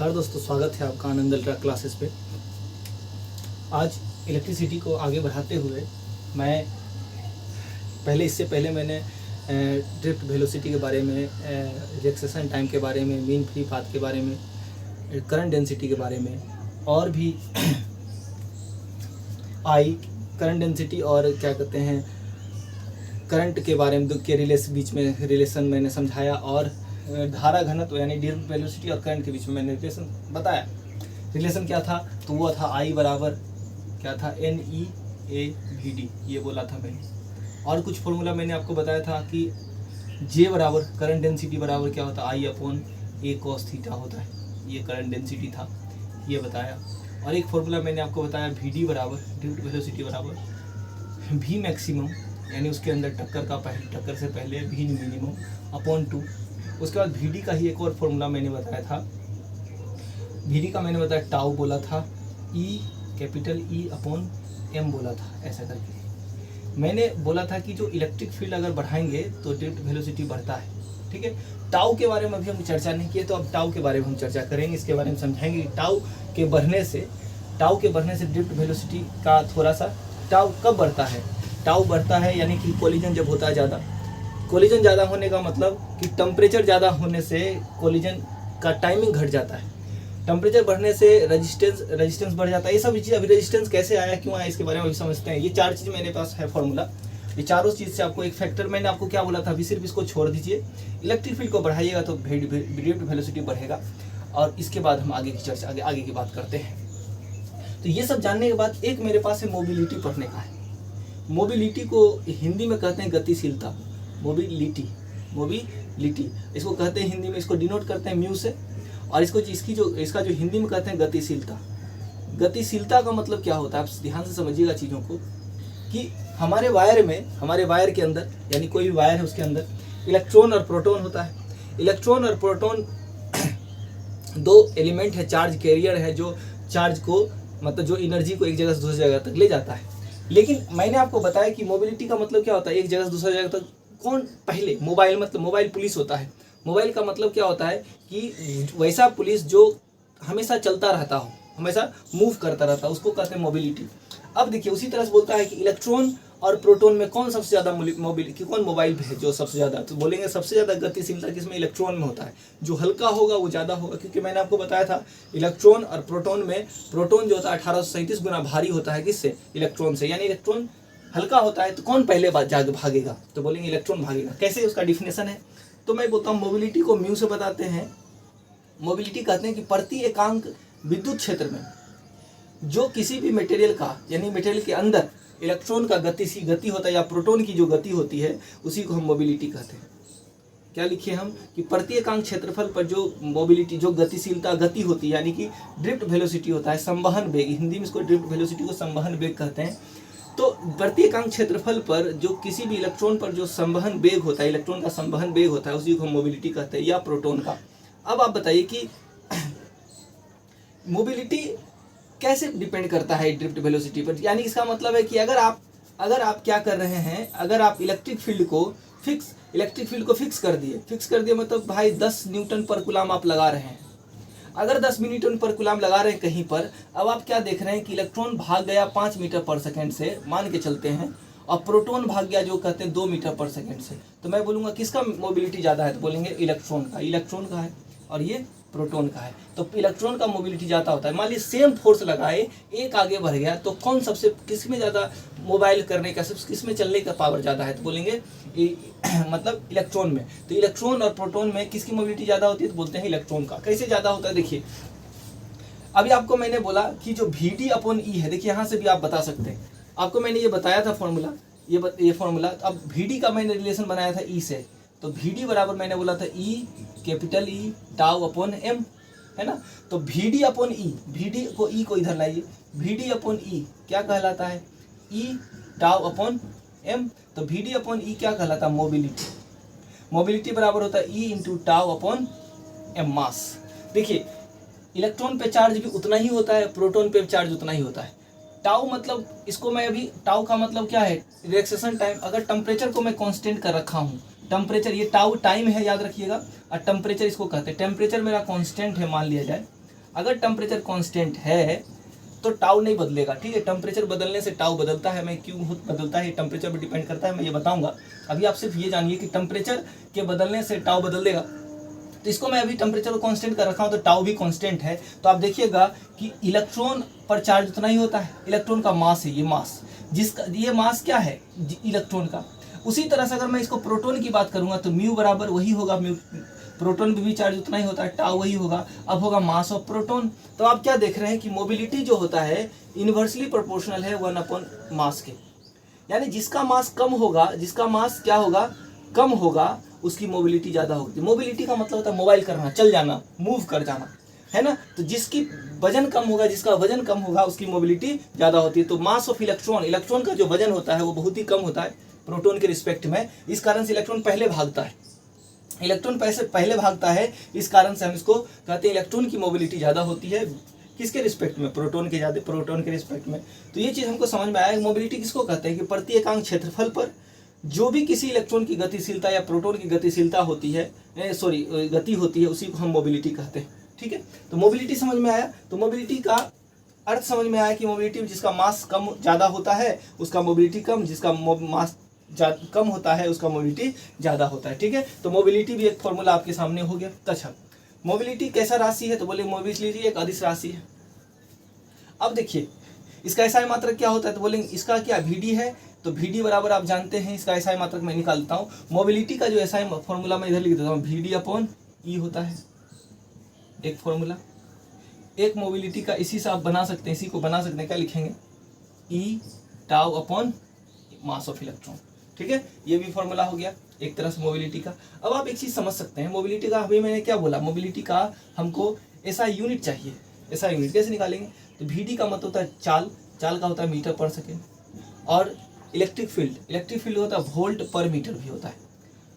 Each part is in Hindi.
नमस्कार दोस्तों, स्वागत है आपका आनंद अल्ट्रा क्लासेस पे। आज इलेक्ट्रिसिटी को आगे बढ़ाते हुए इससे पहले मैंने ड्रिफ्ट वेलोसिटी के बारे में, रिलैक्सेशन टाइम के बारे में, मीन फ्री पाथ के बारे में, करंट डेंसिटी के बारे में और भी करंट डेंसिटी और क्या कहते हैं करंट के बारे में बीच में रिलेशन मैंने समझाया और धारा घनत्व यानी ड्रिफ्ट वेलोसिटी और करंट के बीच में मैंने रिलेशन बताया। रिलेशन क्या था? तो वो था I बराबर क्या था, NE/AVD, ये बोला था मैंने। और कुछ फॉर्मूला मैंने आपको बताया था कि J बराबर करंट डेंसिटी बराबर क्या होता है, I/A cos थीटा होता है, ये करंट डेंसिटी था, ये बताया। और एक फॉर्मूला मैंने आपको बताया VD बराबर ड्रिफ्ट वेलोसिटी बराबर V मैक्सिमम यानी उसके अंदर टक्कर से पहले V मिनिमम अपॉन 2। उसके बाद VD का ही एक और फॉर्मूला मैंने बताया था। VD का मैंने बताया टाउ बोला था, कैपिटल E अपॉन M बोला था। ऐसा करके मैंने बोला था कि जो इलेक्ट्रिक फील्ड अगर बढ़ाएंगे तो ड्रिफ्ट वेलोसिटी बढ़ता है। ठीक है, टाउ के बारे में अभी हम चर्चा नहीं किए, तो अब टाउ के बारे में हम चर्चा करेंगे। इसके बारे में समझाएंगे टाउ के बढ़ने से ड्रिफ्ट वेलोसिटी का थोड़ा सा, टाउ कब बढ़ता है? टाउ बढ़ता है यानी कि कोलिजन जब होता है ज़्यादा। कोलिजन ज़्यादा होने का मतलब कि टेम्परेचर ज़्यादा होने से कोलिजन का टाइमिंग घट जाता है। टेम्परेचर बढ़ने से रेजिस्टेंस बढ़ जाता है। ये सब चीज़ अभी रेजिस्टेंस कैसे आया, क्यों आया, इसके बारे में अभी समझते हैं। ये चार चीज़ मेरे पास है फॉर्मूला। ये चारों चीज़ से आपको एक फैक्टर मैंने आपको क्या बोला था, अभी सिर्फ इसको छोड़ दीजिए। इलेक्ट्रिक फील्ड को बढ़ाइएगा तो ड्रिफ्ट वेलोसिटी बढ़ेगा। और इसके बाद हम आगे की चर्चा आगे की बात करते हैं। तो ये सब जानने के बाद एक मेरे पास है मोबिलिटी पढ़ने का है। मोबिलिटी को हिंदी में कहते हैं गतिशीलता। मोबिलिटी इसको कहते हैं हिंदी में, इसको डिनोट करते हैं म्यू से। और इसका जो हिंदी में कहते हैं गतिशीलता। गतिशीलता का मतलब क्या होता है, आप ध्यान से समझिएगा चीज़ों को, कि हमारे वायर के अंदर, यानी कोई भी वायर है उसके अंदर इलेक्ट्रॉन और प्रोटॉन होता है। इलेक्ट्रॉन और प्रोटॉन दो एलिमेंट है, चार्ज कैरियर है, जो चार्ज को मतलब जो एनर्जी को एक जगह से दूसरी जगह तक ले जाता है। लेकिन मैंने आपको बताया कि मोबिलिटी का मतलब क्या होता है, एक जगह से दूसरी जगह तक। कौन पहले? मोबाइल, मतलब मोबाइल पुलिस होता है। मोबाइल का मतलब क्या होता है कि वैसा पुलिस जो हमेशा चलता रहता हो, हमेशा मूव करता रहता है, उसको कहते हैं मोबिलिटी। अब देखिए उसी तरह से बोलता है कि इलेक्ट्रॉन और प्रोटॉन में कौन सबसे ज़्यादा मोबिलिटी, कौन मोबाइल है जो सबसे ज़्यादा, तो बोलेंगे सबसे ज़्यादा गतिशीलता किसमें, इलेक्ट्रॉन में होता है। जो हल्का होगा वो ज़्यादा होगा, क्योंकि मैंने आपको बताया था इलेक्ट्रॉन और प्रोटॉन में, प्रोटॉन जो होता है 1837 गुना भारी होता है किससे, इलेक्ट्रॉन से। यानी इलेक्ट्रॉन हल्का होता है तो कौन पहले भागेगा, तो बोलेंगे इलेक्ट्रॉन भागेगा। कैसे, उसका डिफिनेशन है। तो मैं बोलता हूँ मोबिलिटी को म्यू से बताते हैं। मोबिलिटी कहते हैं कि प्रति एकांक विद्युत क्षेत्र में जो किसी भी मटेरियल का, यानी मटेरियल के अंदर इलेक्ट्रॉन का गति होता है या प्रोटॉन की जो गति होती है, उसी को हम मोबिलिटी कहते हैं। क्या लिखिए हम, कि प्रति एकांक क्षेत्रफल पर जो मोबिलिटी, जो गतिशीलता गति होती है, यानी कि ड्रिफ्ट वेलोसिटी होता है, संवहन वेग, हिंदी में इसको ड्रिफ्ट वेलोसिटी को संवहन वेग कहते हैं। तो प्रति एकांक क्षेत्रफल पर जो किसी भी इलेक्ट्रॉन पर जो संवहन वेग होता है, इलेक्ट्रॉन का संवहन वेग होता है, उसी को हम मोबिलिटी कहते हैं, या प्रोटॉन का। अब आप बताइए कि मोबिलिटी कैसे डिपेंड करता है ड्रिफ्ट वेलोसिटी पर। यानी इसका मतलब है कि अगर आप क्या कर रहे हैं, अगर आप इलेक्ट्रिक फील्ड को फिक्स कर दिए मतलब भाई 10 न्यूटन पर कूलम आप लगा रहे हैं। अगर 10 न्यूटन पर कूलम लगा रहे हैं कहीं पर, अब आप क्या देख रहे हैं कि इलेक्ट्रॉन भाग गया 5 मीटर पर सेकंड से, मान के चलते हैं, और प्रोटॉन भाग गया जो कहते हैं 2 मीटर पर सेकंड से। तो मैं बोलूँगा किसका मोबिलिटी ज़्यादा है, तो बोलेंगे इलेक्ट्रॉन का है, और ये प्रोटॉन का है। तो इलेक्ट्रॉन का मोबिलिटी ज़्यादा होता है। मान लीजिए सेम फोर्स लगाए, एक आगे बढ़ गया, तो कौन सबसे, किसमें ज़्यादा मोबाइल करने का, किसमें चलने का पावर ज़्यादा है, तो बोलेंगे मतलब इलेक्ट्रॉन में। तो इलेक्ट्रॉन और प्रोटॉन में किसकी मोबिलिटी ज़्यादा होती है, तो बोलते हैं इलेक्ट्रॉन का। कैसे ज़्यादा होता है, देखिए अभी आपको मैंने बोला कि जो VD/E है, देखिए यहाँ से भी आप बता सकते हैं। आपको मैंने ये बताया था फॉर्मूला, ये फॉर्मूला। अब VD का मैंने रिलेशन बनाया था E से, तो VD बराबर मैंने बोला था E, capital E tau upon M, है ना। तो VD/E, VD को E को इधर लाइए, VD/E क्या कहलाता है, E टाउ अपॉन M। तो VD/E क्या कहलाता है, मोबिलिटी बराबर होता है E into tau upon M मास। देखिए इलेक्ट्रॉन पे चार्ज भी उतना ही होता है, प्रोटॉन पे चार्ज उतना ही होता है। टाउ मतलब, इसको मैं अभी, टाउ का मतलब क्या है, रिलैक्सेशन टाइम। अगर टेम्परेचर को मैं कांस्टेंट कर रखा हूँ, टेम्परेचर, ये टाउ टाइम है याद रखिएगा, और टेम्परेचर इसको कहते हैं। टेम्परेचर मेरा कांस्टेंट है मान लिया जाए, अगर टेम्परेचर कांस्टेंट है तो टाउ नहीं बदलेगा, ठीक है। टेम्परेचर बदलने से टाउ बदलता है, मैं क्यों बदलता है टेम्परेचर पर डिपेंड करता है, मैं ये बताऊंगा। अभी आप सिर्फ ये जानिए कि टेम्परेचर के बदलने से टाउ बदल देगा। तो इसको मैं अभी टेम्परेचर को कांस्टेंट कर रखा हूँ, तो टाउ भी कांस्टेंट है। तो आप देखिएगा कि इलेक्ट्रॉन पर चार्ज उतना ही होता है, इलेक्ट्रॉन का मास है ये मास, जिसका ये मास क्या है इलेक्ट्रॉन का। उसी तरह से अगर मैं इसको प्रोटॉन की बात करूंगा तो म्यू बराबर वही होगा, म्यू प्रोटॉन भी चार्ज उतना ही होता है, टाउ वही होगा। अब होगा मास ऑफ प्रोटॉन। तो आप क्या देख रहे हैं कि मोबिलिटी जो होता है इनवर्सली प्रोपोर्शनल है 1 मास के, यानी जिसका मास कम होगा, जिसका मास क्या होगा कम होगा, उसकी मोबिलिटी ज़्यादा होगी। मोबिलिटी का मतलब होता है मोबाइल करना, चल जाना, मूव कर जाना, है ना। तो जिसकी वजन कम होगा, जिसका वजन कम होगा उसकी मोबिलिटी ज़्यादा होती है। तो मास ऑफ इलेक्ट्रॉन, इलेक्ट्रॉन का जो वजन होता है वो बहुत ही कम होता है प्रोटॉन के रिस्पेक्ट में। इस कारण से इलेक्ट्रॉन पहले भागता है, इलेक्ट्रॉन पहले भागता है। इस कारण से हम इसको कहते हैं इलेक्ट्रॉन की मोबिलिटी ज़्यादा होती है, किसके रिस्पेक्ट में, प्रोटॉन के ज़्यादा, प्रोटॉन के रिस्पेक्ट में। तो ये चीज़ हमको समझ में आया। मोबिलिटी किसको कहते हैं कि प्रति एकांक क्षेत्रफल पर जो भी किसी इलेक्ट्रॉन की गतिशीलता या प्रोटॉन की गतिशीलता होती है, गति होती है, उसी को हम मोबिलिटी कहते हैं, ठीक है। तो मोबिलिटी समझ में आया। तो मोबिलिटी का अर्थ समझ में आया कि मोबिलिटी जिसका मास कम ज़्यादा होता है उसका मोबिलिटी कम, जिसका मास कम होता है उसका मोबिलिटी ज़्यादा होता है, ठीक है। तो मोबिलिटी भी एक फॉर्मूला आपके सामने हो गया। अच्छा, मोबिलिटी कैसा राशि है, तो बोले मोबिलिटी एक अदिश राशि है। अब देखिए इसका एसआई मात्रक क्या होता है, तो बोलेंगे इसका क्या VD है, तो VD बराबर आप जानते हैं, इसका एसआई मात्रक मैं निकालता हूँ। मोबिलिटी का जो एसआई फॉर्मूला मैं इधर लिख देता हूँ, VD/E होता है एक फॉर्मूला। एक मोबिलिटी का इसी से आप बना सकते हैं, इसी को बना सकते हैं, क्या लिखेंगे, E τ/ मास ऑफ इलेक्ट्रॉन, ठीक है। ये भी फॉर्मूला हो गया एक तरह से मोबिलिटी का। अब आप एक चीज़ समझ सकते हैं, मोबिलिटी का अभी मैंने क्या बोला, मोबिलिटी का हमको एसआई यूनिट चाहिए। एसआई यूनिट कैसे निकालेंगे, तो VD का मतलब होता है चाल, चाल का होता है मीटर पर सेकेंड, और इलेक्ट्रिक फील्ड होता है वोल्ट पर मीटर भी होता है।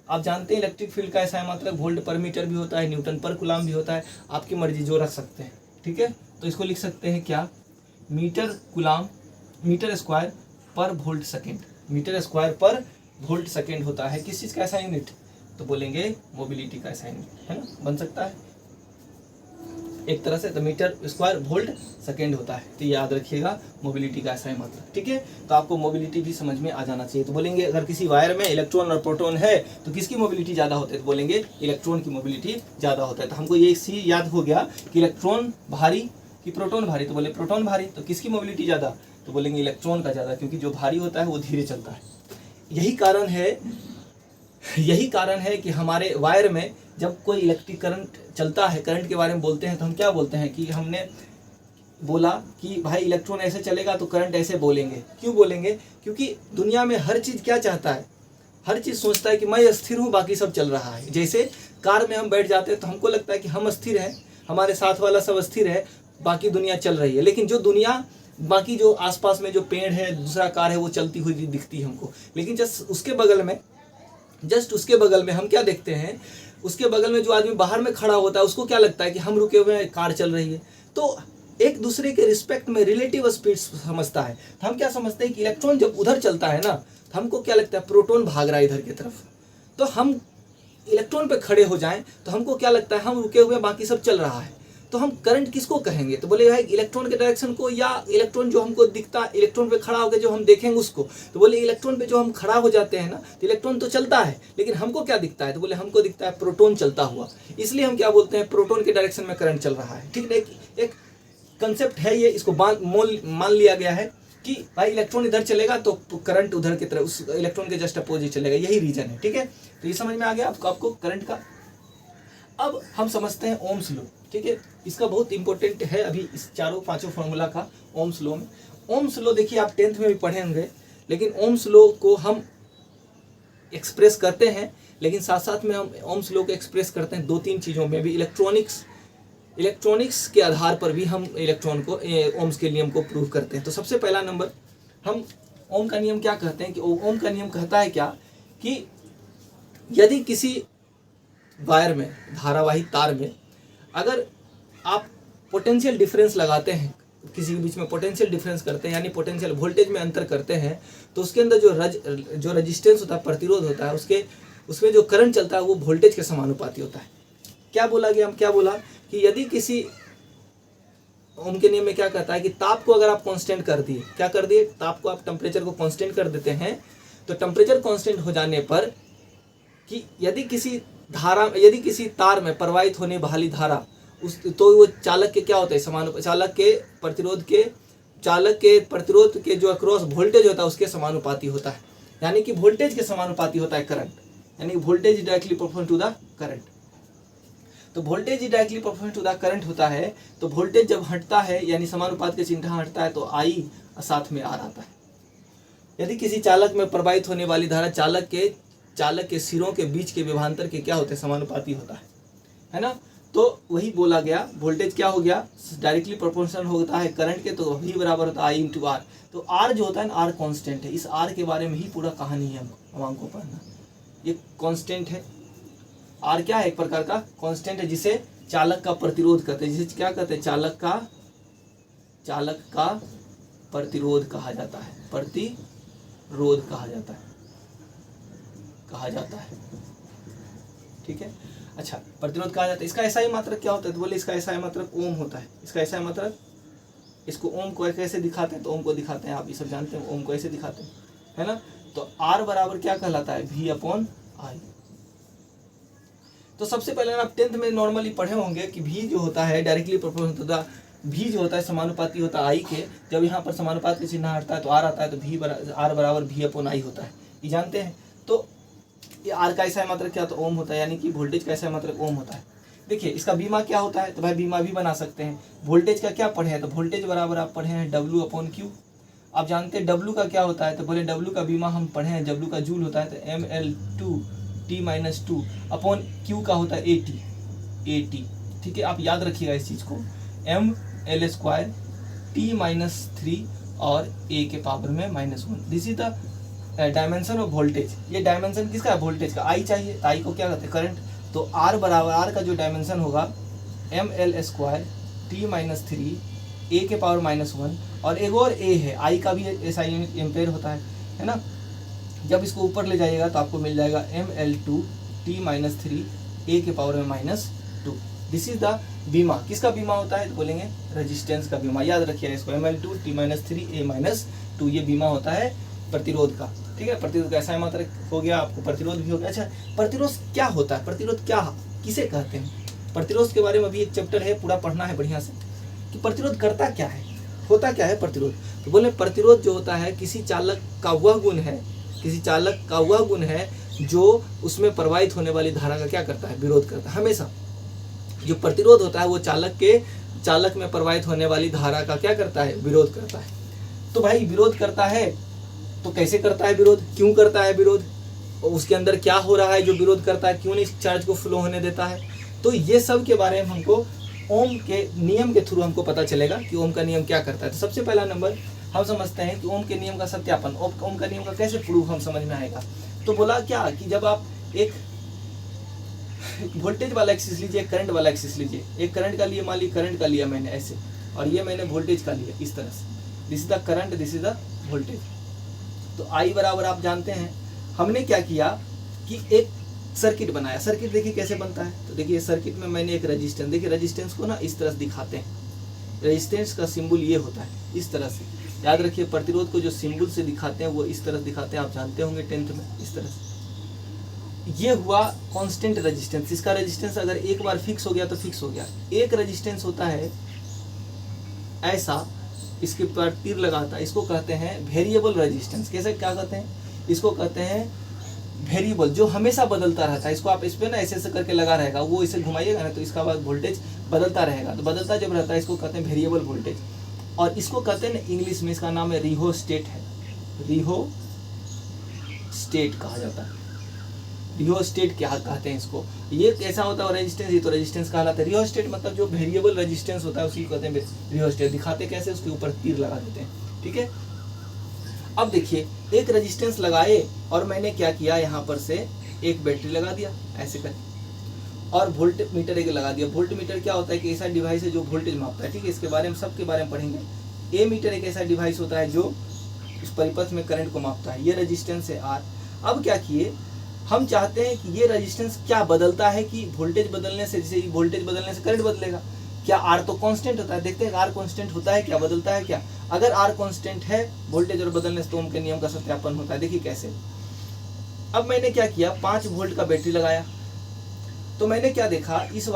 आप जानते हैं इलेक्ट्रिक फील्ड का एसआई मात्रक वोल्ट पर मीटर भी होता है, न्यूटन पर कूलम भी होता है, आपकी मर्जी जो रख सकते हैं, ठीक है। तो इसको लिख सकते हैं क्या, मीटर स्क्वायर पर वोल्ट सेकेंड, मीटर स्क्वायर पर वोल्ट सेकेंड होता है किस चीज़ का ऐसा यूनिट, तो बोलेंगे मोबिलिटी का ऐसा यूनिट, है ना, बन सकता है एक तरह से। तो मीटर स्क्वायर वोल्ट सेकेंड होता है, तो याद रखिएगा मोबिलिटी का ऐसा ही मतलब, ठीक है। तो आपको मोबिलिटी भी समझ में आ जाना चाहिए। तो बोलेंगे अगर किसी वायर में इलेक्ट्रॉन और प्रोटॉन है तो किसकी मोबिलिटी ज़्यादा होती है, तो बोलेंगे इलेक्ट्रॉन की मोबिलिटी ज़्यादा होता है। तो हमको ये सी याद हो गया कि इलेक्ट्रॉन भारी कि प्रोटॉन भारी, तो बोले प्रोटॉन भारी, तो किसकी मोबिलिटी ज़्यादा, तो बोलेंगे इलेक्ट्रॉन का ज़्यादा, क्योंकि जो भारी होता है वो धीरे चलता है। यही कारण है कि हमारे वायर में जब कोई इलेक्ट्रिक करंट चलता है, करंट के बारे में बोलते हैं तो हम क्या बोलते हैं कि हमने बोला कि भाई इलेक्ट्रॉन ऐसे चलेगा तो करंट ऐसे बोलेंगे। क्यों बोलेंगे, क्योंकि दुनिया में हर चीज़ क्या चाहता है, हर चीज़ सोचता है कि मैं स्थिर हूँ बाकी सब चल रहा है। जैसे कार में हम बैठ जाते हैं तो हमको लगता है कि हम स्थिर हैं, हमारे साथ वाला सब स्थिर है, बाकी दुनिया चल रही है। लेकिन जो दुनिया बाकी जो आसपास में जो पेड़ है, दूसरा कार है, वो चलती हुई दिखती है हमको। लेकिन जस्ट उसके बगल में हम क्या देखते हैं, उसके बगल में जो आदमी बाहर में खड़ा होता है उसको क्या लगता है कि हम रुके हुए हैं, कार चल रही है। तो एक दूसरे के रिस्पेक्ट में रिलेटिव स्पीड समझता है। तो हम क्या समझते हैं कि इलेक्ट्रॉन जब उधर चलता है ना, तो हमको क्या लगता है प्रोटॉन भाग रहा है इधर की तरफ, तो हम इलेक्ट्रॉन पे खड़े हो जाएं तो हमको क्या लगता है हम रुके हुए, बाकी सब चल रहा है। तो हम करंट किसको कहेंगे, तो बोले भाई इलेक्ट्रॉन के डायरेक्शन को, या इलेक्ट्रॉन जो हमको दिखता है, इलेक्ट्रॉन पे खड़ा होकर जो हम देखेंगे उसको। तो बोले इलेक्ट्रॉन पे जो हम खड़ा हो जाते हैं ना, तो इलेक्ट्रॉन तो चलता है लेकिन हमको क्या दिखता है, तो बोले हमको दिखता है प्रोटॉन चलता हुआ। इसलिए हम क्या बोलते हैं, प्रोटॉन के डायरेक्शन में करंट चल रहा है, ठीक है। एक कंसेप्ट है ये, इसको मान लिया गया है कि भाई इलेक्ट्रॉन इधर चलेगा तो करंट उधर की तरफ, उस इलेक्ट्रॉन के जस्ट अपोजिट चलेगा, यही रीजन है, ठीक है। तो ये समझ में आ गया आपको करंट का। अब हम समझते हैं ओम्स लॉ, ठीक है। इसका बहुत इंपॉर्टेंट है अभी इस चारों पांचों फॉर्मूला का ओम्स लॉ में। ओम्स लॉ देखिए आप 10th में भी पढ़े होंगे, लेकिन ओम्स लॉ को हम एक्सप्रेस करते हैं, लेकिन साथ साथ में हम ओम्स लॉ को एक्सप्रेस करते हैं 2-3 चीज़ों में भी। इलेक्ट्रॉनिक्स के आधार पर भी हम इलेक्ट्रॉन को ओम्स के नियम को प्रूव करते हैं। तो सबसे पहला नंबर, हम ओम का नियम क्या कहते हैं कि ओम का नियम कहता है क्या, कि यदि किसी वायर में, धारावाही तार में, अगर आप पोटेंशियल डिफरेंस लगाते हैं, किसी के बीच में पोटेंशियल डिफरेंस करते हैं, यानी पोटेंशियल वोल्टेज में अंतर करते हैं, तो उसके अंदर जो रजिस्टेंस होता है, प्रतिरोध होता है, उसमें जो करंट चलता है वो वोल्टेज के समानुपाती होता है। क्या बोला गया, हम क्या बोला कि यदि किसी ओम के नियम में क्या कहता है कि ताप को अगर आप कांस्टेंट कर दिए, क्या कर दिए, ताप को आप टेम्परेचर को कांस्टेंट कर देते हैं, तो टेम्परेचर कांस्टेंट हो जाने पर कि यदि किसी तार में प्रवाहित होने वाली धारा तो वो चालक के क्या होता है, चालक के प्रतिरोध के जो अक्रॉस वोल्टेज होता है उसके समानुपाती होता है, यानी कि वोल्टेज के समानुपाती होता है करंट, यानी voltage directly proportional to the current. तो voltage directly proportional to the current होता है, तो वोल्टेज जब हटता है यानी समानुपात के चिन्ह हटता है तो आई साथ में आर आता है। यदि किसी चालक में प्रवाहित होने वाली धारा चालक के सिरों के बीच के विभवांतर के क्या होते हैं, समानुपाती होता है ना। तो वही बोला गया, वोल्टेज क्या हो गया, डायरेक्टली प्रोपोर्शनल होता है करंट के, तो वही बराबर होता है आई इंटू आर। तो आर जो होता है ना, आर कांस्टेंट है, इस आर के बारे में ही पूरा कहानी है हमको पढ़ना। ये कांस्टेंट है, आर क्या है, एक प्रकार का कांस्टेंट है जिसे चालक का प्रतिरोध कहते हैं, जिसे क्या कहते हैं, चालक का प्रतिरोध कहा जाता है, प्रतिरोध कहा जाता है, ठीक है। अच्छा, प्रतिरोध कहा जाता है। इसका ऐसा ही मात्रक क्या होता है, तो बोले इसका ऐसा ही मात्रक ओम होता है। इसका ऐसा ही मात्रक, इसको ओम को कैसे दिखाते हैं, तो ओम को दिखाते हैं, आप ये सब जानते हैं, ओम को ऐसे दिखाते हैं, है ना। तो आर बराबर क्या कहलाता है, V अपॉन आई। तो सबसे पहले आप 10th में नॉर्मली पढ़े होंगे कि V जो होता है directly proportional to the, V जो होता है समानुपाती होता है आई के। जब यहाँ पर समानुपात के चिन्ह हटता है तो आर आता है, तो आर बराबर V अपॉन आई होता है, ये जानते हैं। तो ये आर का ऐसा मात्रक क्या होता है, ओम होता है, यानी कि वोल्टेज का ऐसा मात्रक ओम होता है। देखिए इसका बीमा क्या होता है, तो भाई बीमा भी बना सकते हैं। वोल्टेज का क्या पढ़े हैं, तो वोल्टेज बराबर आप पढ़े हैं W अपॉन क्यू। आप जानते हैं W का क्या होता है, तो बोले W का बीमा हम पढ़े हैं, W का जूल होता है, तो mL2T-2 अपॉन क्यू का होता है AT। ठीक है, आप याद रखिएगा इस चीज़ को, mL² T-3 और A के पावर में -1। This is the dimension of voltage. ये डायमेंशन किसका है, वोल्टेज का। आई चाहिए, तो आई को क्या कहते हैं, करंट। तो आर बराबर, आर का जो डायमेंशन होगा mL² T-3 A के पावर -1, और एक और A है, आई का भी ऐसा यूनिट एम्पेयर होता है ना। जब इसको ऊपर ले जाइएगा तो आपको मिल जाएगा mL2 T-3 A के पावर में -2। दिस इज द बीमा। किसका बीमा होता है, तो बोलेंगे रेजिस्टेंस का बीमा। याद रखिएगा इसको, mL2 T-3 A-2, ये बीमा होता है प्रतिरोध का, ठीक है। प्रतिरोध का ऐसा मात्रक हो गया, आपको प्रतिरोध भी हो गया। अच्छा, प्रतिरोध क्या होता है, प्रतिरोध क्या किसे कहते हैं, प्रतिरोध के बारे में अभी एक चैप्टर है, पूरा पढ़ना है बढ़िया से कि प्रतिरोध करता क्या है, होता क्या है प्रतिरोध। तो बोले प्रतिरोध जो होता है किसी चालक का वह गुण है जो उसमें प्रवाहित होने वाली धारा का क्या करता है, विरोध करता है। हमेशा जो प्रतिरोध होता है वो चालक में प्रवाहित होने वाली धारा का क्या करता है, विरोध करता है। तो भाई विरोध करता है, तो कैसे करता है विरोध, क्यों करता है विरोध, और उसके अंदर क्या हो रहा है जो विरोध करता है, क्यों नहीं चार्ज को फ्लो होने देता है। तो ये सब के बारे में हमको ओम के नियम के थ्रू हमको पता चलेगा कि ओम का नियम क्या करता है। तो सबसे पहला नंबर हम समझते हैं कि ओम के नियम का सत्यापन, ओम का नियम का कैसे प्रूफ हम समझ में आएगा। तो बोला क्या कि जब आप एक वोल्टेज वाला एक्सिस लीजिए, एक करंट वाला एक्सिस लीजिए, एक करंट का लिए मान ली, करंट का लिया मैंने ऐसे, और ये मैंने वोल्टेज का लिया इस तरह से, this is the current, this is the voltage. तो आई बराबर आप जानते हैं, हमने क्या किया कि एक सर्किट बनाया। सर्किट देखिए कैसे बनता है, तो देखिए सर्किट में मैंने एक रेजिस्टेंस, देखिए रेजिस्टेंस को ना इस तरह से दिखाते हैं, रेजिस्टेंस का सिंबल ये होता है इस तरह से। याद रखिए प्रतिरोध को जो सिंबल से दिखाते हैं वो इस तरह से दिखाते हैं, आप जानते होंगे 10th में, इस तरह से। ये हुआ कांस्टेंट रेजिस्टेंस। इसका रेजिस्टेंस अगर एक बार फिक्स हो गया तो फिक्स हो गया। एक रेजिस्टेंस होता है ऐसा, इसके पर तीर लगाता है, इसको कहते हैं वेरिएबल रेजिस्टेंस। कैसे, क्या कहते हैं, इसको कहते हैं वेरिएबल, जो हमेशा बदलता रहता है। इसको आप इस पे ना ऐसे करके लगा रहेगा, वो इसे घुमाइएगा ना तो इसका बाद वोल्टेज बदलता रहेगा। तो बदलता जब रहता है इसको कहते हैं वेरिएबल वोल्टेज। और इसको कहते हैं इंग्लिश में, इसका नाम है रिहोस्टेट है, रिहोस्टेट कहा जाता है। रिहोस्टेट क्या कहते हैं इसको, ये कैसा होता है रेजिस्टेंस, ये तो रेजिस्टेंस कहलाता है। रिहोस्टेट मतलब जो वेरिएबल रेजिस्टेंस होता है उसी को कहते हैं रिहोस्टेट। दिखाते कैसे, उसके ऊपर तीर लगा देते हैं, ठीक है। अब देखिए एक रेजिस्टेंस लगाए और मैंने क्या किया, यहाँ पर से एक बैटरी लगा दिया ऐसे करके, और वोल्ट मीटर एक लगा दिया। वोल्ट मीटर क्या होता है कि ऐसा डिवाइस है जो वोल्टेज मापता है, ठीक है। इसके बारे में सबके बारे में पढ़ेंगे। ए मीटर एक ऐसा डिवाइस होता है जो उस परिपथ में करंट को मापता है। ये रेजिस्टेंस है आर। अब क्या किए, हम चाहते हैं कि ये रेजिस्टेंस क्या बदलता है कि वोल्टेज बदलने से, जैसे वोल्टेज बदलने से करंट बदलेगा, क्या आर तो कांस्टेंट होता है, देखते हैं आर कांस्टेंट होता है क्या, बदलता है क्या। अगर आर कांस्टेंट है वोल्टेज और बदलने से तो ओम के नियम का सत्यापन होता है। देखिए कैसे। अब मैंने क्या किया, 5 वोल्ट का बैटरी लगाया, तो मैंने क्या देखा, इस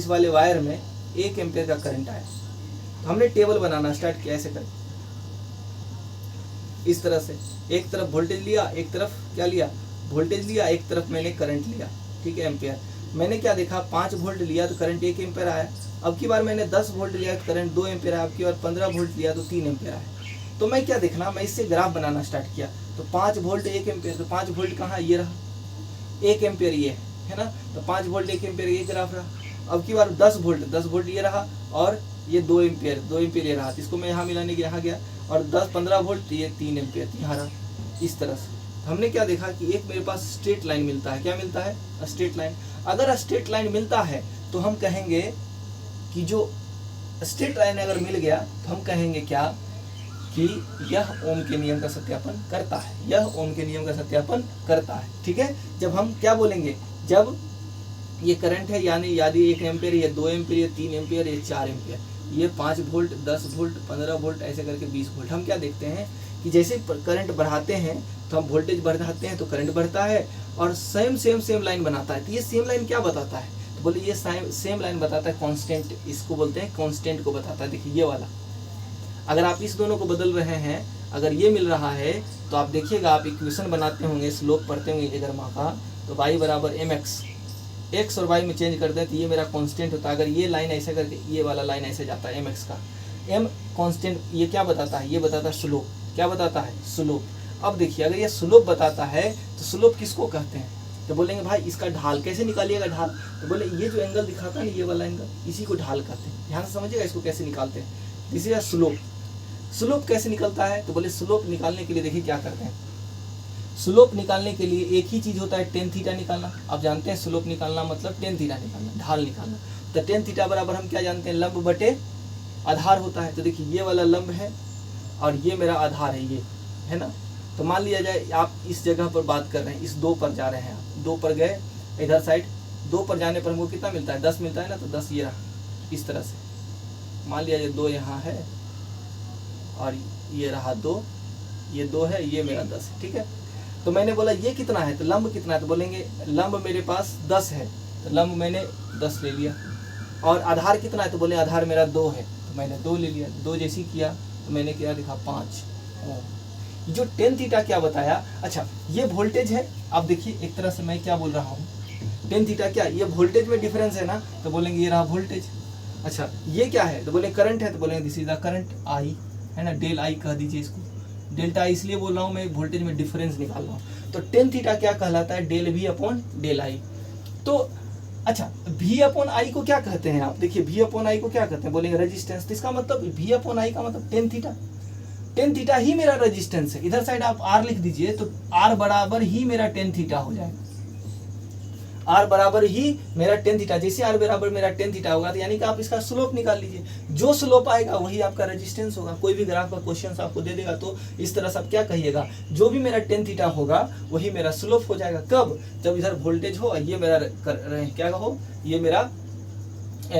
वाले वायर में 1 एम्पियर का करंट आया। तो हमने टेबल बनाना स्टार्ट किया ऐसे करके, इस तरह से, एक तरफ वोल्टेज लिया, एक तरफ क्या लिया, वोल्टेज लिया, एक तरफ मैंने करंट लिया, ठीक है, एम्पियर। मैंने क्या देखा, 5 वोल्ट लिया तो करंट 1 एम्पियर आया। अब की बार मैंने 10 वोल्ट लिया तो करंट 2 एम्पियर आया। अब की बार 15 वोल्ट लिया तो 3 एम्पियर आया। तो मैं क्या देखना, मैं इससे ग्राफ बनाना स्टार्ट किया। तो 5 वोल्ट 1 एम्पियर, तो 5 वोल्ट कहाँ, ये रहा, 1 एम्पियर ये है ना, तो 5 वोल्ट 1 एम्पियर ये ग्राफ रहा। अब की बार 10 वोल्ट ये रहा, और ये 2 एम्पियर ये रहा। इसको मैं यहाँ मिलाने के यहाँ गया, और 15 वोल्ट ये 3 एम्पियर यहाँ रहा, इस तरह से। हमने क्या देखा कि एक मेरे पास स्ट्रेट लाइन मिलता है। क्या मिलता है, स्ट्रेट लाइन। अगर स्ट्रेट लाइन मिलता है तो हम कहेंगे कि जो स्ट्रेट लाइन अगर मिल गया तो हम कहेंगे क्या, कि यह ओम के नियम का सत्यापन करता है, यह ओम के नियम का सत्यापन करता है, ठीक है। जब हम क्या बोलेंगे, जब ये करंट है, यानी 1 एम्पियर, ये 2 एम्पियर, ये 3 एम्पियर, ये 4 एम्पियर, ये 5 वोल्ट, 10 वोल्ट, 15 वोल्ट, ऐसे करके 20 वोल्ट। हम क्या देखते हैं कि जैसे करंट बढ़ाते हैं तो हम वोल्टेज बढ़ाते हैं तो करंट बढ़ता है, और सेम लाइन बनाता है। तो ये सेम लाइन क्या बताता है, तो बोले ये सेम लाइन बताता है कांस्टेंट, इसको बोलते हैं कांस्टेंट को बताता है। देखिए ये वाला, अगर आप इस दोनों को बदल रहे हैं, अगर ये मिल रहा है तो आप देखिएगा, आप इक्वेशन बनाते होंगे, स्लोप पढ़ते होंगे एगरमा का, तो y बराबर mx, x और y में चेंज करते हैं तो ये मेरा कांस्टेंट होता है। अगर ये लाइन ऐसे करके ये वाला लाइन ऐसे जाता है mx का, m कांस्टेंट, ये क्या बताता है, ये बताता है स्लोप। क्या बताता है, स्लोप। अब देखिए, अगर ये स्लोप बताता है तो स्लोप किसको कहते हैं, तो बोलेंगे भाई इसका ढाल कैसे निकालिएगा, ढाल, तो बोले ये जो एंगल दिखाता है ना, ये वाला एंगल, इसी को ढाल कहते हैं। ध्यान से समझिएगा इसको कैसे निकालते हैं। This is a slope. Slope कैसे निकलता है, तो बोले स्लोप निकालने के लिए देखिए क्या करते हैं। स्लोप निकालने के लिए एक ही चीज होता है, टेन थीटा निकालना। आप जानते हैं स्लोप निकालना मतलब टेन थीटा निकालना, ढाल निकालना। तो टेन थीटा बराबर हम क्या जानते हैं, लंब बटे आधार होता है। तो देखिए ये वाला लंब है और ये मेरा आधार है, ये है ना। तो मान लिया जाए आप इस जगह पर बात कर रहे हैं, इस 2 पर जा रहे हैं, आप 2 पर गए, इधर साइड 2 पर जाने पर हमको कितना मिलता है, 10 मिलता है ना। तो 10 ये रहा, इस तरह से मान लिया जाए 2 यहाँ है और ये रहा 2, ये 2 है, ये मेरा 10 है, ठीक है। तो मैंने बोला ये कितना है, तो लंब कितना है, तो बोलेंगे लंब मेरे पास 10 है, तो लंब मैंने 10 ले लिया। और आधार कितना है, तो बोले आधार मेरा 2 है, तो मैंने 2 ले लिया। 2 जैसी किया तो मैंने क्या लिखा, 5 ओम। जो टेन थीटा क्या बताया, अच्छा ये वोल्टेज है। आप देखिए एक तरह से मैं क्या बोल रहा हूँ, टेन थीटा क्या, ये वोल्टेज में डिफरेंस है ना, तो बोलेंगे ये रहा वोल्टेज। अच्छा ये क्या है, तो बोले करंट है, तो बोलेंगे दिस इज द करंट, आई है ना, डेल आई कह दीजिए इसको। डेल्टा आई इसलिए बोल रहा हूँ मैं, वोल्टेज में डिफरेंस निकाल रहा हूँ। तो टेन थीटा क्या कहलाता है, del V upon del I. तो अच्छा भी अपॉन आई को क्या कहते हैं, आप देखिए भी अपॉन आई को क्या कहते हैं, बोलेंगे रेजिस्टेंस। तो इसका मतलब भी अपॉन आई का मतलब टेन थीटा, टेन थीटा ही मेरा रेजिस्टेंस है। इधर साइड आप आर लिख दीजिए तो आर बराबर ही मेरा टेन थीटा हो जाएगा, आर बराबर ही मेरा टेन थीटा। जैसे आर बराबर मेरा टेन थीटा होगा तो यानी कि आप इसका स्लोप निकाल लीजिए, जो स्लोप आएगा वही आपका रेजिस्टेंस होगा। कोई भी ग्राफ का क्वेश्चन आपको दे देगा तो इस तरह से आप क्या कहिएगा, जो भी मेरा टेन थीटा होगा वही मेरा स्लोप हो जाएगा। कब, जब इधर वोल्टेज हो और ये मेरा क्या हो, ये मेरा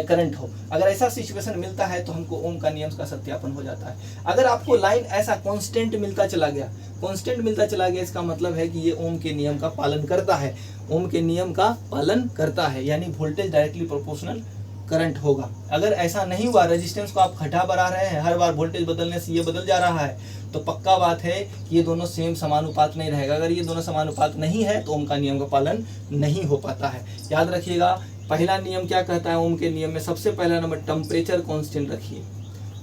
करंट हो। अगर ऐसा सिचुएशन मिलता है तो हमको ओम का नियम का सत्यापन हो जाता है। अगर आपको लाइन ऐसा कांस्टेंट मिलता चला गया, कांस्टेंट मिलता चला गया, इसका मतलब है कि ये ओम के नियम का पालन करता है, ओम के नियम का पालन करता है, यानी वोल्टेज डायरेक्टली प्रोपोर्शनल करंट होगा। अगर ऐसा नहीं हुआ, रेजिस्टेंस को आप घटा बढ़ा रहे हैं, हर बार वोल्टेज बदलने से ये बदल जा रहा है, तो पक्का बात है कि ये दोनों सेम समानुपात नहीं रहेगा। अगर ये दोनों समानुपात नहीं है तो ओम का नियम का पालन नहीं हो पाता है। याद रखिएगा, पहला नियम क्या कहता है ओम के नियम में, सबसे पहला नंबर टेम्परेचर कांस्टेंट रखिए।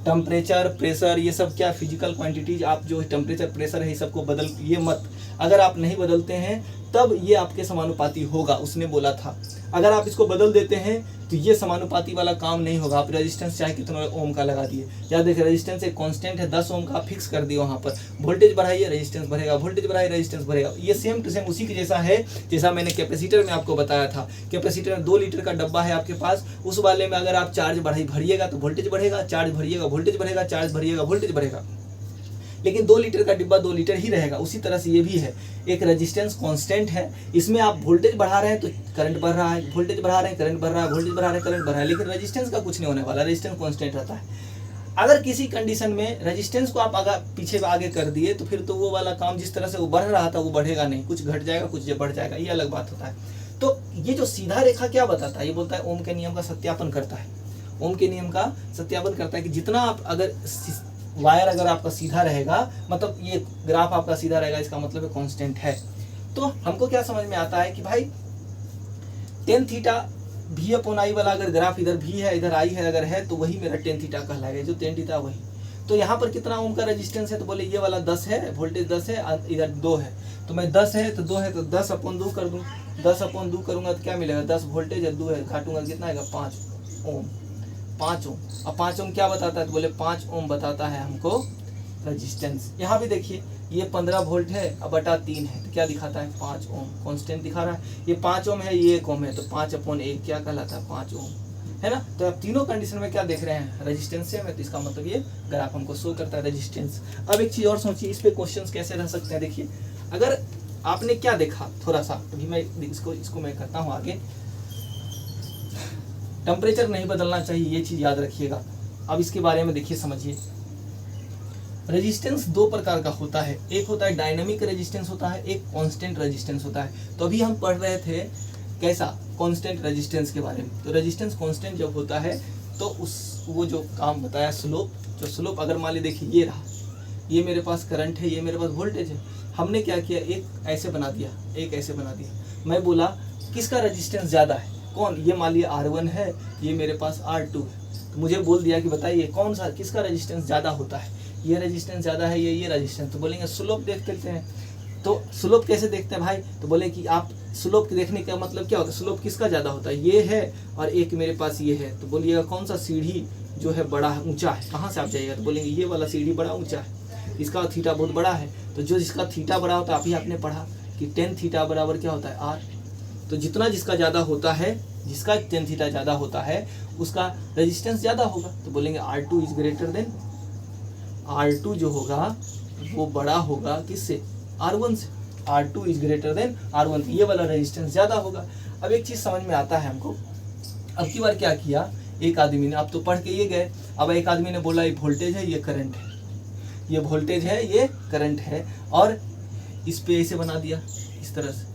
टेम्परेचर, प्रेशर, ये सब क्या फिजिकल क्वांटिटीज, आप जो टेम्परेचर प्रेशर है ये सबको बदल ये मत। अगर आप नहीं बदलते हैं तब ये आपके समानुपाती होगा, उसने बोला था। अगर आप इसको बदल देते हैं तो ये समानुपाती वाला काम नहीं होगा। आप रेजिस्टेंस चाहे कितना ओम का लगा दिए, याद देखिए रेजिस्टेंस एक कांस्टेंट है, 10 ओम का फिक्स कर दिए वहाँ पर। वोल्टेज बढ़ाइए रेजिस्टेंस बढ़ेगा, वोल्टेज बढ़ाइए रेजिस्टेंस बढ़ेगा। ये सेम टू सेम उसी के जैसा है जैसा मैंने कैपेसिटर में आपको बताया था। कैपेसिटर में 2 लीटर का डब्बा है आपके पास, उस वाले में अगर आप चार्ज भरिएगा तो वोल्टेज बढ़ेगा, चार्ज भरिएगा वोल्टेज बढ़ेगा, चार्ज भरिएगा वोल्टेज बढ़ेगा। लेकिन 2 लीटर का डिब्बा 2 लीटर ही रहेगा। उसी तरह से ये भी है, एक रेजिस्टेंस कांस्टेंट है, इसमें आप वोल्टेज बढ़ा रहे हैं तो करंट बढ़ रहा है, वोल्टेज बढ़ा रहे हैं करंट बढ़ रहा है, वोल्टेज बढ़ा रहे हैं करंट बढ़ रहा है, लेकिन रेजिस्टेंस का कुछ नहीं होने वाला, रेजिस्टेंस कांस्टेंट रहता है। अगर किसी कंडीशन में रेजिस्टेंस को आप आगे पीछे आगे कर दिए तो फिर तो वो वाला काम जिस तरह से वो बढ़ रहा था वो बढ़ेगा नहीं, कुछ घट जाएगा कुछ बढ़ जाएगा, ये अलग बात होता है। तो ये जो सीधा रेखा क्या बताता है, ये बोलता है ओम के नियम का सत्यापन करता है, ओम के नियम का सत्यापन करता है कि जितना आप अगर वायर अगर आपका सीधा रहेगा, मतलब ये ग्राफ आपका सीधा रहेगा, इसका मतलब है कांस्टेंट है। तो हमको क्या समझ में आता है कि भाई टेन थीटा भी अपॉन आई वाला अगर ग्राफ इधर भी है इधर आई है अगर है तो वही मेरा टेन थीटा कहलाएगा, जो टेन थीटा वही। तो यहाँ पर कितना ओम का रेजिस्टेंस है, तो बोले ये वाला 10 है, वोल्टेज 10 है, इधर 2 है, तो मैं 10 है तो 2 है तो 10 अपॉन 2 कर दूँ, 10 अपॉन 2 करूँगा तो क्या मिलेगा, 10 वोल्टेज है, 2 है, काटूंगा कितना आएगा 5 ओम, 5 ओम। अब 5 ओम क्या बताता है, तो बोले 5 ओम बताता है हमको रेजिस्टेंस। यहाँ भी देखिए ये 15 वोल्ट है अब बटा 3 है तो क्या दिखाता है 5 ओम, कांस्टेंट दिखा रहा है। ये 5 ओम है ये 1 ओम है तो 5 अपॉन 1 क्या कहलाता है 5 ओम, है ना। तो अब तीनों कंडीशन में क्या देख रहे हैं, रेजिस्टेंस से, तो इसका मतलब ये ग्राफ हमको शो करता है रेजिस्टेंस। अब एक चीज और सोचिए, इस पे क्वेश्चंस कैसे रह सकते हैं। देखिए अगर आपने क्या देखा थोड़ा सा, अभी मैं इसको मैं करता हूँ आगे, टेम्परेचर नहीं बदलना चाहिए, ये चीज याद रखिएगा। अब इसके बारे में देखिए समझिए, रेजिस्टेंस 2 प्रकार का होता है, एक होता है डायनामिक रेजिस्टेंस होता है, एक कांस्टेंट रेजिस्टेंस होता है। तो अभी हम पढ़ रहे थे कैसा, कांस्टेंट रेजिस्टेंस के बारे में। तो रेजिस्टेंस कांस्टेंट जब होता है तो वो जो काम बताया स्लोप, जो स्लोप अगर मान ली देखिए ये रहा, ये मेरे पास करंट है, ये मेरे पास वोल्टेज है, हमने क्या किया एक ऐसे बना दिया एक ऐसे बना दिया। मैं बोला किसका रेजिस्टेंस ज़्यादा है, कौन, ये मान लिया R1 है, ये मेरे पास R2 है, तो मुझे बोल दिया कि बताइए कौन सा किसका रेजिस्टेंस ज़्यादा होता है, ये रेजिस्टेंस ज़्यादा है ये रेजिस्टेंस। तो बोलेंगे स्लोप देख लेते हैं। तो स्लोप कैसे देखते हैं भाई, तो बोले कि आप स्लोप देखने का मतलब क्या होता है, स्लोप किसका ज़्यादा होता है, ये है और एक मेरे पास ये है, तो बोलिएगा कौन सा सीढ़ी जो है बड़ा ऊंचा है, कहाँ से आप जाइएगा, तो बोलेंगे ये वाला सीढ़ी बड़ा ऊंचा है, इसका थीटा बहुत बड़ा है। तो जो जिसका थीटा बड़ा होता है, अभी आपने पढ़ा कि टेन थीटा बराबर क्या होता है आर, तो जितना जिसका ज़्यादा होता है, जिसका टेन थीटा ज़्यादा होता है उसका रेजिस्टेंस ज़्यादा होगा। तो बोलेंगे R2 is greater than, R2 जो होगा वो बड़ा होगा किससे, R1 से, R2 is greater than R1, ये वाला रेजिस्टेंस ज़्यादा होगा। अब एक चीज़ समझ में आता है हमको, अब की बार क्या किया एक आदमी ने, आप तो पढ़ के ये गए, अब एक आदमी ने बोला ये वोल्टेज है ये करंट है, ये वोल्टेज है ये करंट है, और इस पे ऐसे बना दिया इस तरह से,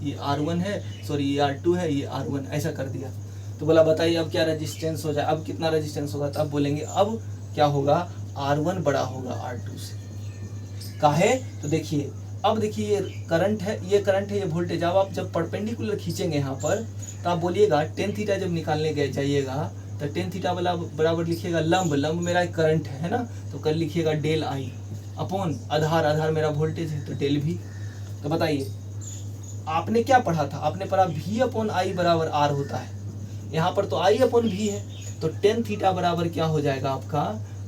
ये R1 है सॉरी ये R2 है ये R1, ऐसा कर दिया। तो बोला बताइए अब क्या रेजिस्टेंस हो जाए, अब कितना रेजिस्टेंस होगा, तब बोलेंगे अब क्या होगा R1 बड़ा होगा R2 से। काहे, तो देखिए अब देखिए ये करंट है ये वोल्टेज, अब आप जब परपेंडिकुलर खींचेंगे यहाँ पर तो आप बोलिएगा टेन थीटा जब निकालने गए जाइएगा तो टेन थीटा वाला बराबर लिखिएगा लंब मेरा एक करंट है ना, तो कल लिखिएगा डेल आई अपॉन आधार मेरा वोल्टेज है तो डेल भी। तो बताइए आपने क्या पढ़ा था, आपने पढ़ा V अपॉन आई बराबर R होता है, यहाँ पर तो I अपॉन V है, तो टेन थीटा बराबर क्या हो जाएगा आपका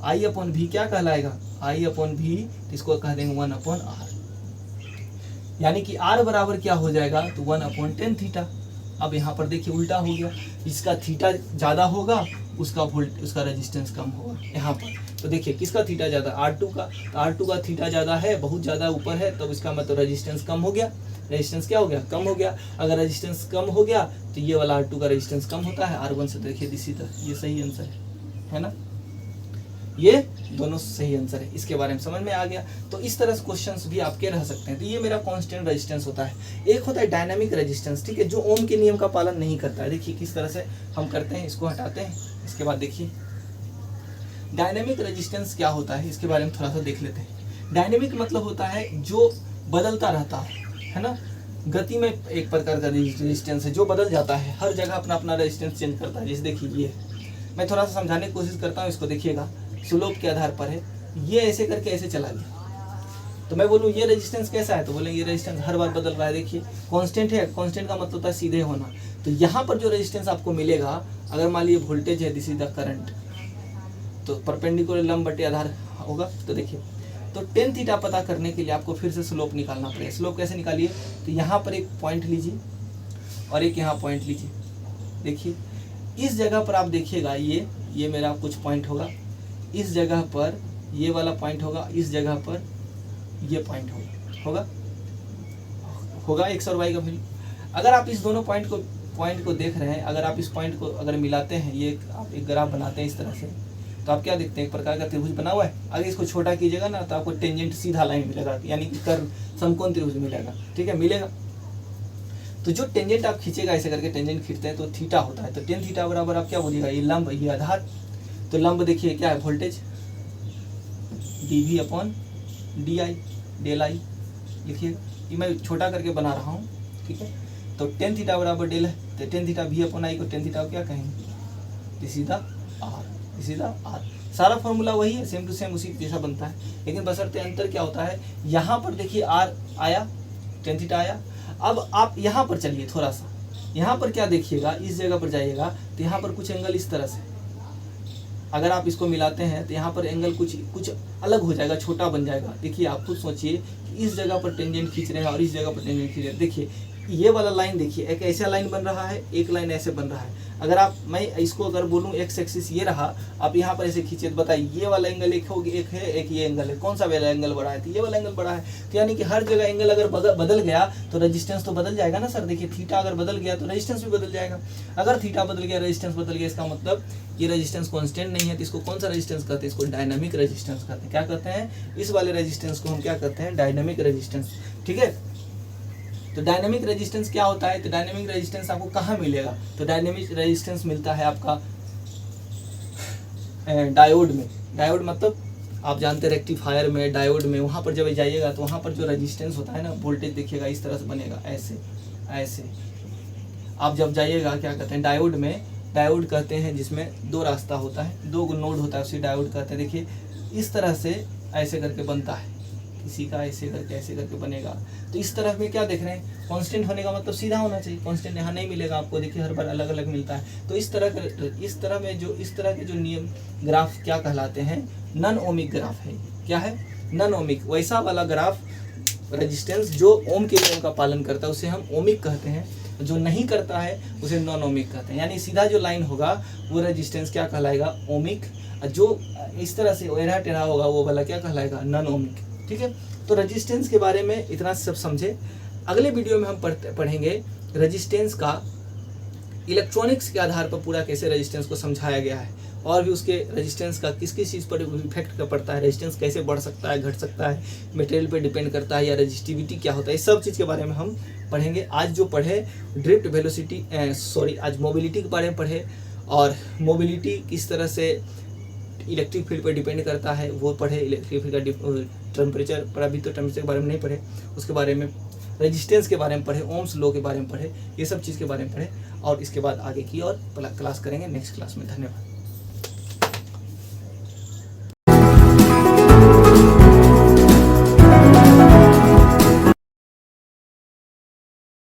I अपॉन V, क्या कहलाएगा I अपॉन V, इसको कह देंगे 1 अपॉन R, यानी कि R बराबर क्या हो जाएगा तो 1 अपॉन टेन थीटा। अब यहाँ पर देखिए उल्टा हो गया, इसका थीटा ज़्यादा होगा उसका रेजिस्टेंस कम होगा यहाँ पर। तो देखिए किसका थीटा ज़्यादा, R2 का, तो R2 का थीटा ज़्यादा है, बहुत ज़्यादा ऊपर है, तो इसका मतलब रेजिस्टेंस कम हो गया, रेजिस्टेंस क्या हो गया कम हो गया। अगर रेजिस्टेंस कम हो गया तो ये वाला R2 का रेजिस्टेंस कम होता है R1 से। देखिए इसी तरह ये सही आंसर है ना, ये दोनों सही आंसर है, इसके बारे में समझ में आ गया। तो इस तरह से क्वेश्चंस भी आपके रह सकते हैं। तो ये मेरा कांस्टेंट रेजिस्टेंस होता है। एक होता है डायनामिक रेजिस्टेंस, ठीक है, जो ओम के नियम का पालन नहीं करता है। देखिए किस तरह से हम करते हैं, इसको हटाते हैं, इसके बाद देखिए डायनामिक रेजिस्टेंस क्या होता है, इसके बारे में थोड़ा सा देख लेते हैं। डायनेमिक मतलब होता है जो बदलता रहता है ना, गति में एक प्रकार का रेजिस्टेंस है जो बदल जाता है, हर जगह अपना अपना रेजिस्टेंस चेंज करता है। जैसे देखिए ये मैं थोड़ा सा समझाने की कोशिश करता हूँ, इसको देखिएगा, स्लोप के आधार पर है, ये ऐसे करके ऐसे चला गया, तो मैं बोलूँ ये रेजिस्टेंस कैसा है, तो बोलेंगे ये रेजिस्टेंस हर बार बदल रहा है। देखिए कांस्टेंट है, कांस्टेंट का मतलब होता है सीधे होना। तो यहाँ पर जो रेजिस्टेंस आपको मिलेगा, अगर मान लीजिए वोल्टेज है, दिस इज द करंट, तो परपेंडिकुलर लंब बटे आधार होगा। तो देखिए तो टेन थीटा पता करने के लिए आपको फिर से स्लोप निकालना पड़ेगा। स्लोप कैसे निकालिए, तो यहाँ पर एक पॉइंट लीजिए और एक यहाँ पॉइंट लीजिए। देखिए इस जगह पर आप देखिएगा, ये मेरा कुछ पॉइंट होगा, इस जगह पर ये वाला पॉइंट होगा, इस जगह पर ये पॉइंट होगा होगा एक्स और वाई का वैल्यू। अगर आप इस दोनों पॉइंट को देख रहे हैं, अगर आप इस पॉइंट को अगर मिलाते हैं, ये आप एक ग्राफ बनाते हैं इस तरह से, तो आप क्या देखते हैं, एक प्रकार का त्रिभुज बना हुआ है। अगर इसको छोटा कीजिएगा ना तो आपको टेंजेंट सीधा लाइन मिलेगा, यानी कि कर्व समकोण त्रिभुज मिलेगा, ठीक है, मिलेगा। तो जो टेंजेंट आप खींचेगा, ऐसे करके टेंजेंट खींचते हैं तो थीटा होता है, तो टेन थीटा बराबर आप क्या बोलिएगा, ये लंब, ये आधार। तो लंब देखिए क्या है, voltage dv upon di del I लिखिएगा, ये मैं छोटा करके बना रहा हूँ, ठीक है। तो टेन थीटा बराबर डेल है, तो tan theta v upon I को टेन थीटा क्या कहेंगे, सीधा r, सीधा r। सारा फॉर्मूला वही है, सेम टू सेम उसी जैसा बनता है, लेकिन बशर्ते अंतर क्या होता है, यहाँ पर देखिए r आया, टेन थीटा आया। अब आप यहाँ पर चलिए थोड़ा सा, यहाँ पर क्या देखिएगा, इस जगह पर जाइएगा तो यहाँ पर कुछ एंगल इस तरह से, अगर आप इसको मिलाते हैं तो यहाँ पर एंगल कुछ अलग हो जाएगा, छोटा बन जाएगा। देखिए आप खुद सोचिए कि इस जगह पर टेंजेंट खींच रहे हैं और इस जगह पर टेंजेंट खींच रहे हैं। देखिए ये वाला लाइन देखिए, एक ऐसा लाइन बन रहा है, एक लाइन ऐसे बन रहा है। अगर आप, मैं इसको अगर बोलूँ एक्स एक्सिस ये रहा, आप यहाँ पर ऐसे खींचे तो बताइए ये वाला एंगल एक है, एक ये एंगल है, कौन सा वाला एंगल बड़ा है, तो ये वाला एंगल बड़ा है। तो यानी कि हर जगह एंगल अगर बदल गया तो रेजिस्टेंस तो बदल जाएगा ना सर। देखिए थीटा अगर बदल गया तो रेजिस्टेंस भी बदल जाएगा। अगर थीटा बदल गया, रेजिस्टेंस बदल गया, इसका मतलब ये रेजिस्टेंस कांस्टेंट नहीं है, तो इसको कौन सा रेजिस्टेंस कहते हैं, इसको डायनामिक रेजिस्टेंस कहते हैं। क्या कहते हैं, इस वाले रेजिस्टेंस को हम क्या कहते हैं, डायनामिक रेजिस्टेंस, ठीक है। तो डायनामिक रेजिस्टेंस क्या होता है, तो डायनामिक रेजिस्टेंस आपको कहाँ मिलेगा, तो डायनामिक रेजिस्टेंस मिलता है आपका डायोड में। डायोड मतलब आप जानते हैं रेक्टिफायर में, डायोड में, वहाँ पर जब जाइएगा तो वहाँ पर जो रेजिस्टेंस होता है ना, वोल्टेज देखिएगा इस तरह से बनेगा, ऐसे ऐसे। आप जब जाइएगा क्या कहते हैं, डायोड में, डायोड कहते हैं जिसमें दो रास्ता होता है, दो नोड होता है, उसे डायोड कहते हैं। देखिए इस तरह से ऐसे करके बनता है, किसी का ऐसे करके बनेगा। तो इस तरह में क्या देख रहे हैं, कांस्टेंट होने का मतलब सीधा होना चाहिए, कांस्टेंट यहाँ नहीं मिलेगा आपको, देखिए हर बार अलग अलग मिलता है। तो इस तरह के जो नियम ग्राफ क्या कहलाते हैं, नॉन ओमिक ग्राफ है। क्या है, नॉन ओमिक। वैसा वाला ग्राफ रेजिस्टेंस जो ओम के नियम का पालन करता है उसे हम ओमिक कहते हैं, जो नहीं करता है उसे नॉन ओमिक कहते हैं। यानी सीधा जो लाइन होगा वो रेजिस्टेंस क्या कहलाएगा, ओमिक। जो इस तरह से एड़ा टेढ़ा होगा वो वाला क्या कहलाएगा, नॉन ओमिक, ठीक है। तो रेजिस्टेंस के बारे में इतना सब समझे। अगले वीडियो में हम पढ़ेंगे रेजिस्टेंस का इलेक्ट्रॉनिक्स के आधार पर पूरा कैसे रेजिस्टेंस को समझाया गया है, और भी उसके रेजिस्टेंस का किस किस चीज़ पर इफेक्ट पड़ता है, रेजिस्टेंस कैसे बढ़ सकता है, घट सकता है, मटेरियल पे डिपेंड करता है, या रेजिस्टिविटी क्या होता है, इस सब चीज़ के बारे में हम पढ़ेंगे। आज जो पढ़े ड्रिफ्ट वेलोसिटी, आज मोबिलिटी के बारे में पढ़े, और मोबिलिटी किस तरह से इलेक्ट्रिक फील्ड पर डिपेंड करता है वो पढ़े। इलेक्ट्रिक फील्ड का टेम्परेचर पर, अभी तो टेम्परेचर के बारे में नहीं पढ़े, उसके बारे में, रेजिस्टेंस के बारे में पढ़े, ओम्स लॉ के बारे में पढ़े, ये सब चीज़ के बारे में पढ़े। और इसके बाद आगे की और क्लास करेंगे नेक्स्ट क्लास में। धन्यवाद।